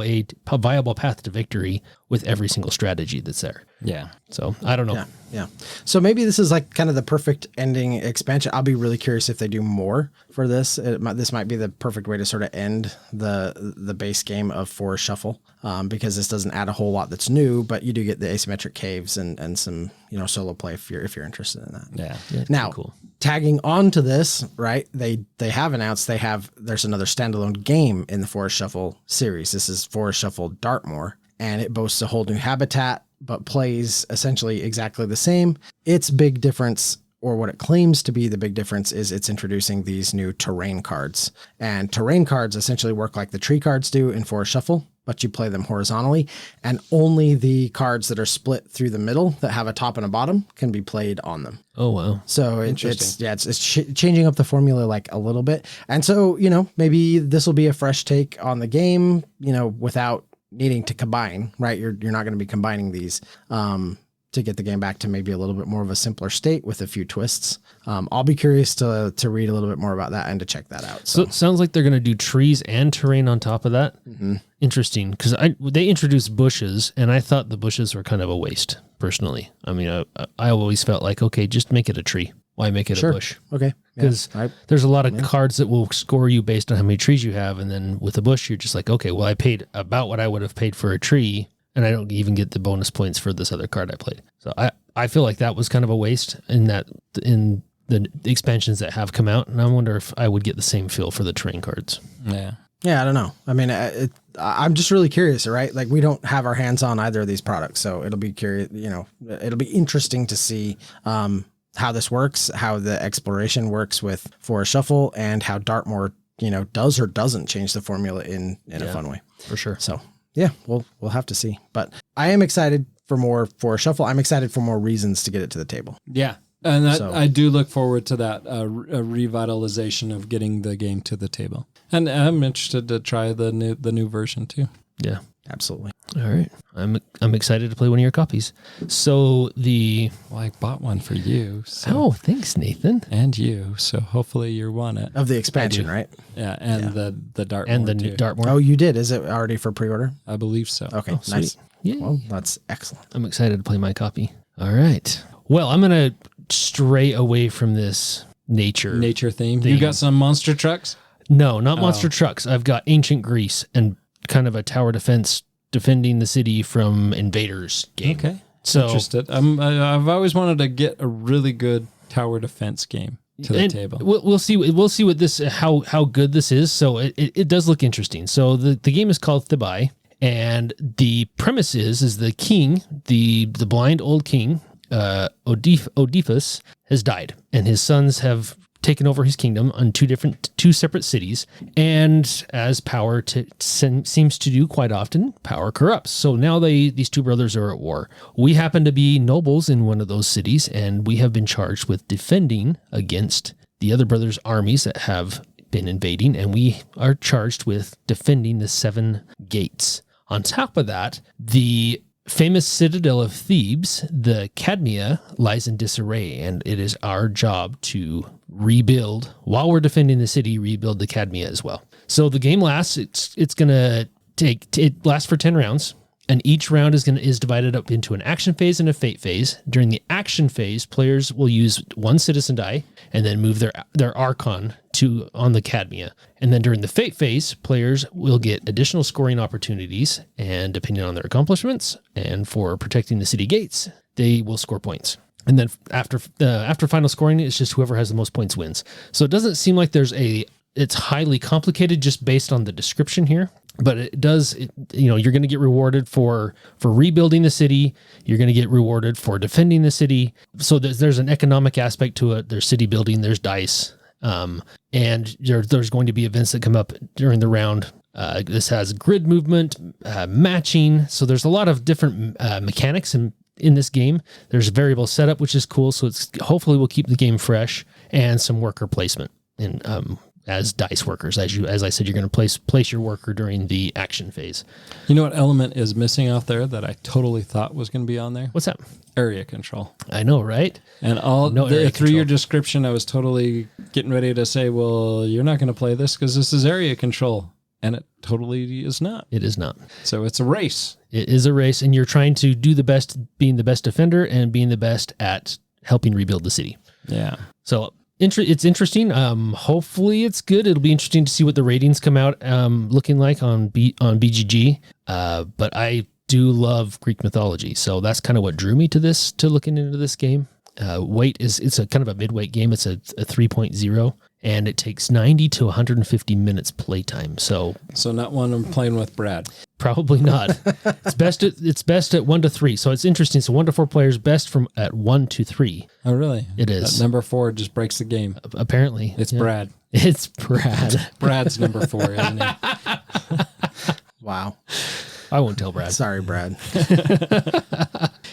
path to victory with every single strategy that's there.
Yeah.
So I don't know.
Yeah. So maybe this is like kind of the perfect ending expansion. I'll be really curious if they do more for this. This might be the perfect way to sort of end the base game of Forest Shuffle, because this doesn't add a whole lot that's new, but you do get the asymmetric caves and some solo play if you're interested in that.
Yeah.
Now,
cool.
Tagging on to this, right? They have announced there's another standalone game in the Forest Shuffle series. This is Forest Shuffle Dartmoor, and it boasts a whole new habitat, but plays essentially exactly the same. Its big difference, or what it claims to be the big difference, is it's introducing these new terrain cards. And terrain cards essentially work like the tree cards do in Forest Shuffle, but you play them horizontally, and only the cards that are split through the middle that have a top and a bottom can be played on them.
Oh, wow.
So it's changing up the formula like a little bit. And so, maybe this will be a fresh take on the game, without needing to combine, right? You're not going to be combining these to get the game back to maybe a little bit more of a simpler state with a few twists. I'll be curious to read a little bit more about that and to check that out.
So it sounds like they're going to do trees and terrain on top of that. Mm-hmm. Interesting, because they introduced bushes, and I thought the bushes were kind of a waste, personally. I mean, I always felt like, okay, just make it a tree. Why make it a bush?
Okay.
Because there's a lot of cards that will score you based on how many trees you have, and then with a bush, you're just like, okay, well, I paid about what I would have paid for a tree, and I don't even get the bonus points for this other card I played. So I feel like that was kind of a waste in the expansions that have come out, and I wonder if I would get the same feel for the terrain cards.
Yeah, I don't know. I mean, I'm just really curious, right? Like, we don't have our hands on either of these products, so it'll be curious. It'll be interesting to see how this works, how the exploration works with Forest Shuffle, and how Dartmoor, does or doesn't change the formula in a fun way.
For sure.
So yeah, we'll have to see. But I am excited for more Forest Shuffle. I'm excited for more reasons to get it to the table.
Yeah. And I do look forward to that a revitalization of getting the game to the table. And I'm interested to try the new version too.
Yeah,
absolutely.
All right, I'm excited to play one of your copies. So
I bought one for you. So.
Oh, thanks, Nathan.
And you. So hopefully you won it.
Of the expansion, right?
Yeah, and the Dartmoor
and the
too.
Dartmoor.
Oh, you did? Is it already for pre-order?
I believe so.
Okay, nice.
Yeah.
Well, that's excellent.
I'm excited to play my copy. All right. Well, I'm gonna stray away from this nature
theme. You got some monster trucks?
No, not monster trucks. I've got ancient Greece and kind of a tower defense defending the city from invaders game.
Okay.
So
interested. I've always wanted to get a really good tower defense game to the table.
We'll see. We'll see what this how good this is. So it does look interesting. So the game is called Thebai, and the premise is the king, the blind old king, Oedipus, has died, and his sons have taken over his kingdom on two separate cities, and as power seems to do quite often, power corrupts. So now these two brothers are at war. We happen to be nobles in one of those cities, and we have been charged with defending against the other brothers' armies that have been invading, and we are charged with defending the 7 gates. On top of that, the famous citadel of Thebes, the Cadmea, lies in disarray, and it is our job to rebuild, while we're defending the city, rebuild the Cadmea as well. So the game lasts, it lasts for 10 rounds, and each round is divided up into an action phase and a fate phase. During the action phase, players will use 1 citizen die and then move their Archon on the Cadmea. And then during the fate phase, players will get additional scoring opportunities, and depending on their accomplishments and for protecting the city gates, they will score points. And then after final scoring, it's just whoever has the most points wins. So it doesn't seem like it's highly complicated just based on the description here. But it does, you're going to get rewarded for rebuilding the city. You're going to get rewarded for defending the city. So there's an economic aspect to it. There's city building, there's dice. And there's going to be events that come up during the round. This has grid movement, matching. So there's a lot of different mechanics in this game. There's variable setup, which is cool. So it's hopefully will keep the game fresh, and some worker placement in as dice workers. As I said, you're going to place your worker during the action phase.
You know what element is missing out there that I totally thought was going to be on there?
What's that?
Area control.
I know, right?
And through your description, I was totally getting ready to say, well, you're not going to play this because this is area control. And it totally is not.
It is not.
So it's a race.
It is a race, and you're trying to do the best, being the best defender and being the best at helping rebuild the city.
Yeah.
So it's interesting. Hopefully it's good. It'll be interesting to see what the ratings come out looking like on BGG. But I do love Greek mythology, so that's kind of what drew me to looking into this game. It's a kind of a midweight game. It's a 3.0, and it takes 90 to 150 minutes playtime. So
not one I'm playing with Brad.
Probably not. It's best at 1 to 3. So it's interesting. So 1 to 4 players, best at 1 to 3.
Oh, really?
It is.
That number 4 just breaks the game.
Apparently,
it's Brad.
It's Brad.
Brad's number 4, isn't he?
Wow.
I won't tell Brad.
Sorry, Brad.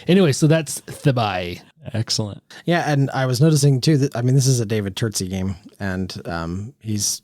Anyway, so that's Thebai.
Excellent.
Yeah, and I was noticing too that this is a David Turtsey game, and he's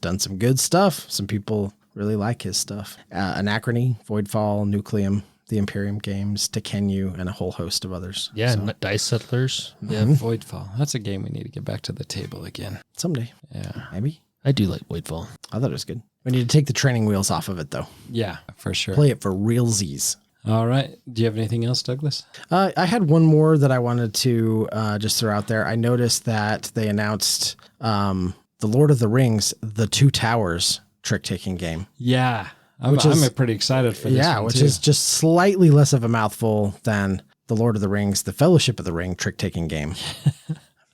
done some good stuff. Some people really like his stuff. Anachrony, Voidfall, Nucleum, the Imperium games, Tekenyu, and a whole host of others.
Yeah, so. Dice Settlers.
Yeah, Voidfall. That's a game we need to get back to the table again.
Someday.
Yeah.
Maybe.
I do like Voidfall.
I thought it was good. We need to take the training wheels off of it, though.
Yeah, for sure.
Play it for realsies.
All right. Do you have anything else, Douglas?
I had one more that I wanted to just throw out there. I noticed that they announced The Lord of the Rings, The Two Towers trick-taking game.
Yeah. I'm pretty excited for this one,
which
too.
is just slightly less of a mouthful than The Lord of the Rings, The Fellowship of the Ring trick-taking game.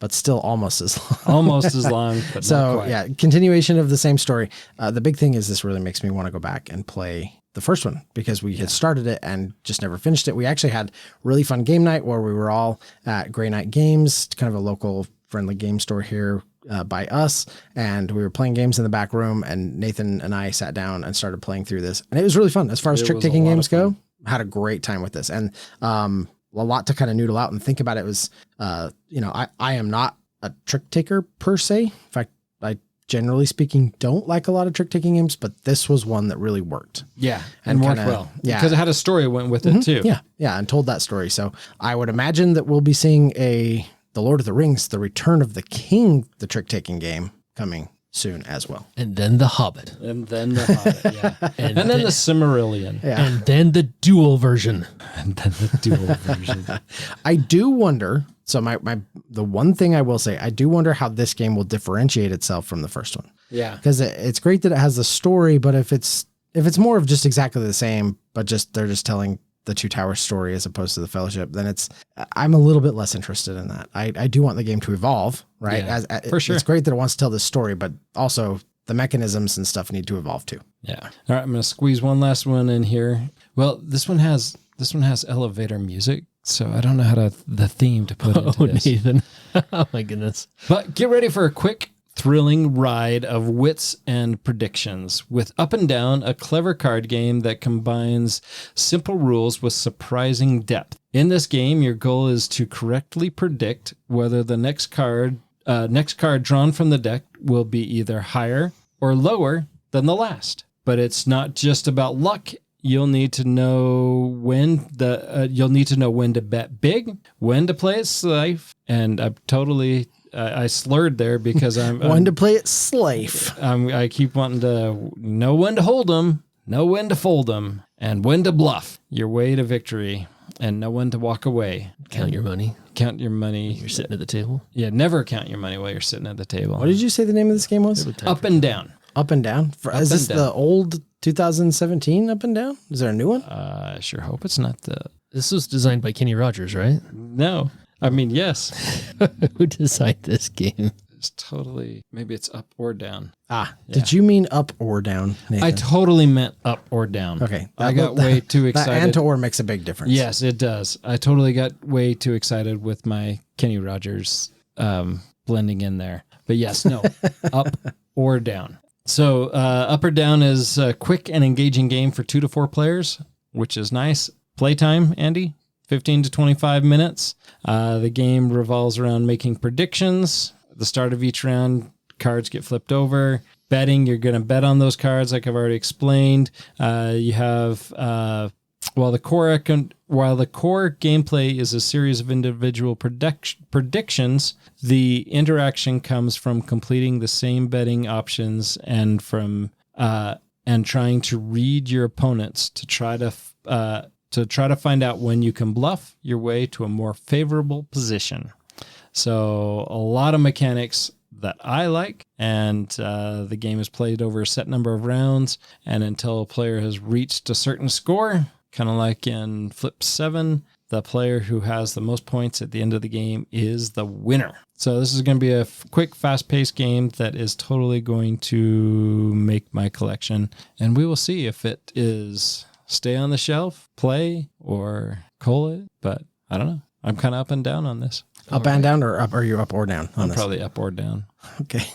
But still almost as long.
Almost as long, but not quite.
Yeah, continuation of the same story. The big thing is this really makes me want to go back and play the first one because we had started it and just never finished it. We actually had really fun game night where we were all at Grey Knight Games, kind of a local friendly game store here by us. And we were playing games in the back room, and Nathan and I sat down and started playing through this. And it was really fun. As far as trick-taking games go, had a great time with this. And a lot to kind of noodle out and think about. It was, I am not a trick taker per se. In fact, I generally speaking don't like a lot of trick taking games, but this was one that really worked.
Yeah. And worked well.
Yeah.
Because it had a story that went with it too.
Yeah. Yeah. And told that story. So I would imagine that we'll be seeing The Lord of the Rings, The Return of the King, the trick taking game coming soon as well.
And then The Hobbit.
Yeah. And then the Silmarillion.
Yeah.
And then the dual version.
I do wonder. So the one thing I will say, I do wonder how this game will differentiate itself from the first one.
Yeah.
Because it's great that it has the story, but if it's more of just exactly the same, but they're just telling the Two Towers story as opposed to the Fellowship, then I'm a little bit less interested in that. I do want the game to evolve, right?
Yeah, for sure.
It's great that it wants to tell this story, but also the mechanisms and stuff need to evolve too.
Yeah. All right, I'm going to squeeze one last one in here. Well, this one has elevator music, so I don't know how the theme to put into this.
Nathan. Oh my goodness.
But get ready for a quick, thrilling ride of wits and predictions. With Up and Down, a clever card game that combines simple rules with surprising depth. In this game, your goal is to correctly predict whether the next card drawn from the deck will be either higher or lower than the last. But it's not just about luck. You'll need to know when to bet big, when to play it safe, and I slurred there because
when to play it safe.
I keep wanting to know when to hold them, know when to fold them, and when to bluff your way to victory, and know when to walk away.
Count your money.
Count your money.
You're sitting at the table.
Yeah, never count your money while you're sitting at the table.
What did you say the name of this game was?
Up and Down.
Up and Down? Is this the old 2017 Up and Down? Is there a new one?
I sure hope it's not
This was designed by Kenny Rogers, right?
No. I mean, yes.
Who designed this game?
is totally, maybe it's up or down.
Did you mean up or down, Nathan?
I totally meant up or down.
Okay.
I got way too excited.
That and to or makes a big difference.
Yes, it does. I totally got way too excited with my Kenny Rogers blending in there. But yes, no, up or down. So up or down is a quick and engaging game for 2 to 4 players, which is nice. Playtime, Andy, 15 to 25 minutes. The game revolves around making predictions. At the start of each round, cards get flipped over. Betting, you're going to bet on those cards, like I've already explained. You have while the core gameplay is a series of individual predictions, the interaction comes from completing the same betting options and from and trying to read your opponents to try to find out when you can bluff your way to a more favorable position. So a lot of mechanics that I like, and the game is played over a set number of rounds, and until a player has reached a certain score, kind of like in Flip 7, the player who has the most points at the end of the game is the winner. So this is going to be a quick, fast-paced game that is totally going to make my collection, and we will see if it is stay on the shelf, play, or cull it, but I don't know. I'm kind of up and down on this.
Up and down, or up? Are you up or down on
I'm
this?
probably up or down.
Okay.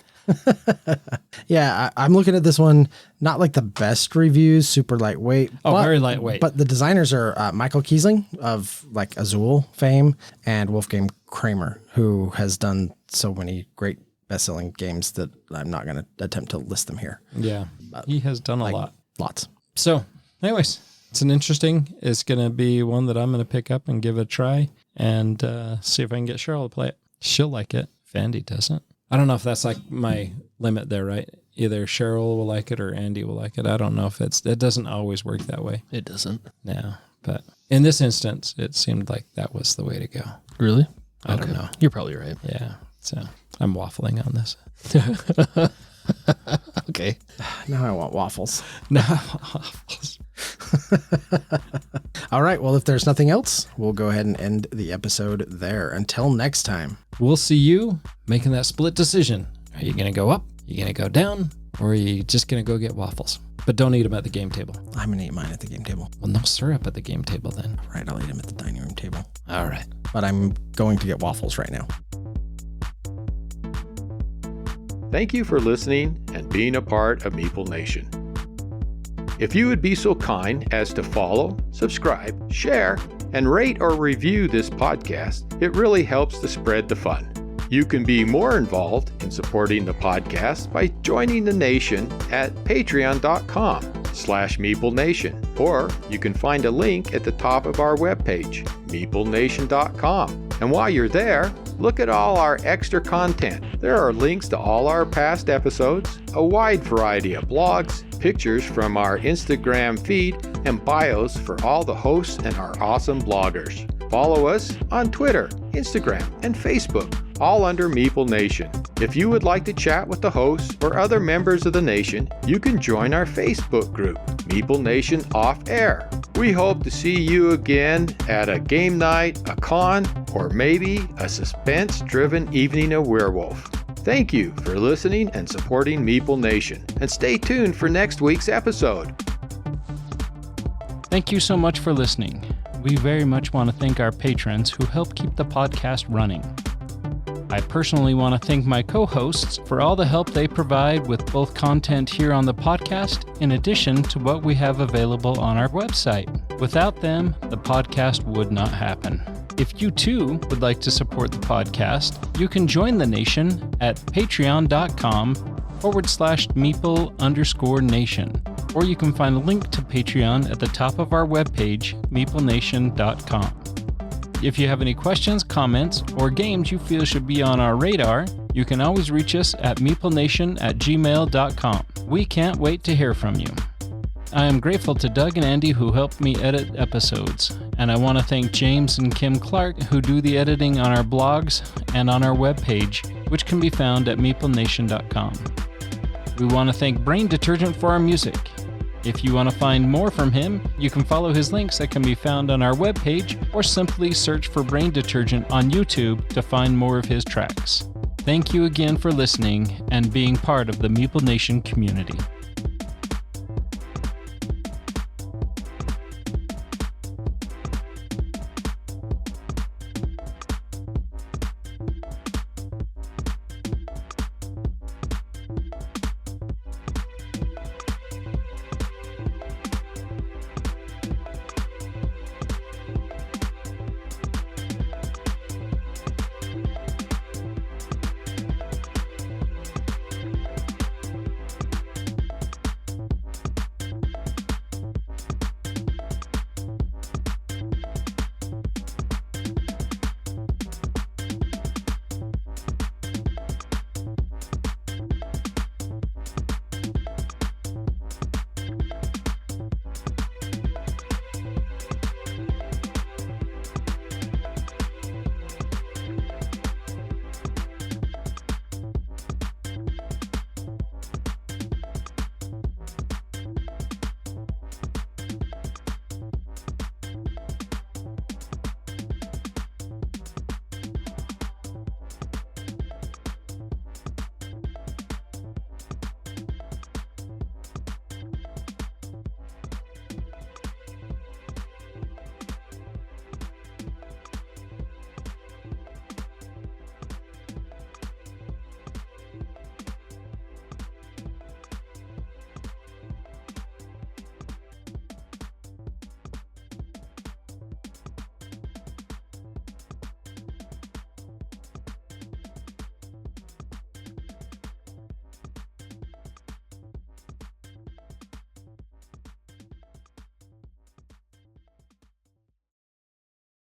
Yeah, I'm looking at this one, not like the best reviews, super lightweight.
Very lightweight.
But the designers are Michael Kiesling of like Azul fame and Wolfgang Kramer, who has done so many great best-selling games that I'm not going to attempt to list them here.
Yeah, he has done a lot.
Lots.
So, anyways, it's going to be one that I'm going to pick up and give it a try and see if I can get Cheryl to play it. She'll like it if Andy doesn't. I don't know if that's like my limit there, right? Either Cheryl will like it or Andy will like it. I don't know if it doesn't always work that way.
It doesn't.
No, but in this instance, it seemed like that was the way to go.
Really?
I don't know.
You're probably right.
Yeah. So I'm waffling on this.
Okay.
Now I want waffles.
No waffles.
All right. Well, if there's nothing else, we'll go ahead and end the episode there. Until next time.
We'll see you making that split decision. Are you going to go up? Are you going to go down? Or are you just going to go get waffles? But don't eat them at the game table.
I'm going to eat mine at the game table.
Well, no syrup at the game table then.
All right. I'll eat them at the dining room table.
All right.
But I'm going to get waffles right now.
Thank you for listening and being a part of Meeple Nation. If you would be so kind as to follow, subscribe, share, and rate or review this podcast, it really helps to spread the fun. You can be more involved in supporting the podcast by joining the nation at patreon.com/Meeple Nation, or you can find a link at the top of our webpage, meeplenation.com. And while you're there, look at all our extra content. There are links to all our past episodes, a wide variety of blogs, pictures from our Instagram feed, and bios for all the hosts and our awesome bloggers. Follow us on Twitter, Instagram, and Facebook, all under Meeple Nation. If you would like to chat with the hosts or other members of the nation, you can join our Facebook group, Meeple Nation Off Air. We hope to see you again at a game night, a con, or maybe a suspense-driven evening of werewolf. Thank you for listening and supporting Meeple Nation, and stay tuned for next week's episode.
Thank you so much for listening. We very much want to thank our patrons who help keep the podcast running. I personally want to thank my co-hosts for all the help they provide with both content here on the podcast, in addition to what we have available on our website. Without them, the podcast would not happen. If you too would like to support the podcast, you can join the nation at patreon.com/Meeple_Nation. Or you can find a link to Patreon at the top of our webpage, meeplenation.com. If you have any questions, comments, or games you feel should be on our radar, you can always reach us at meeplenation@gmail.com. We can't wait to hear from you. I am grateful to Doug and Andy who helped me edit episodes, and I want to thank James and Kim Clark who do the editing on our blogs and on our webpage, which can be found at meeplenation.com. We want to thank Brain Detergent for our music. If you want to find more from him, you can follow his links that can be found on our webpage, or simply search for Brain Detergent on YouTube to find more of his tracks. Thank you again for listening and being part of the Meeple Nation community.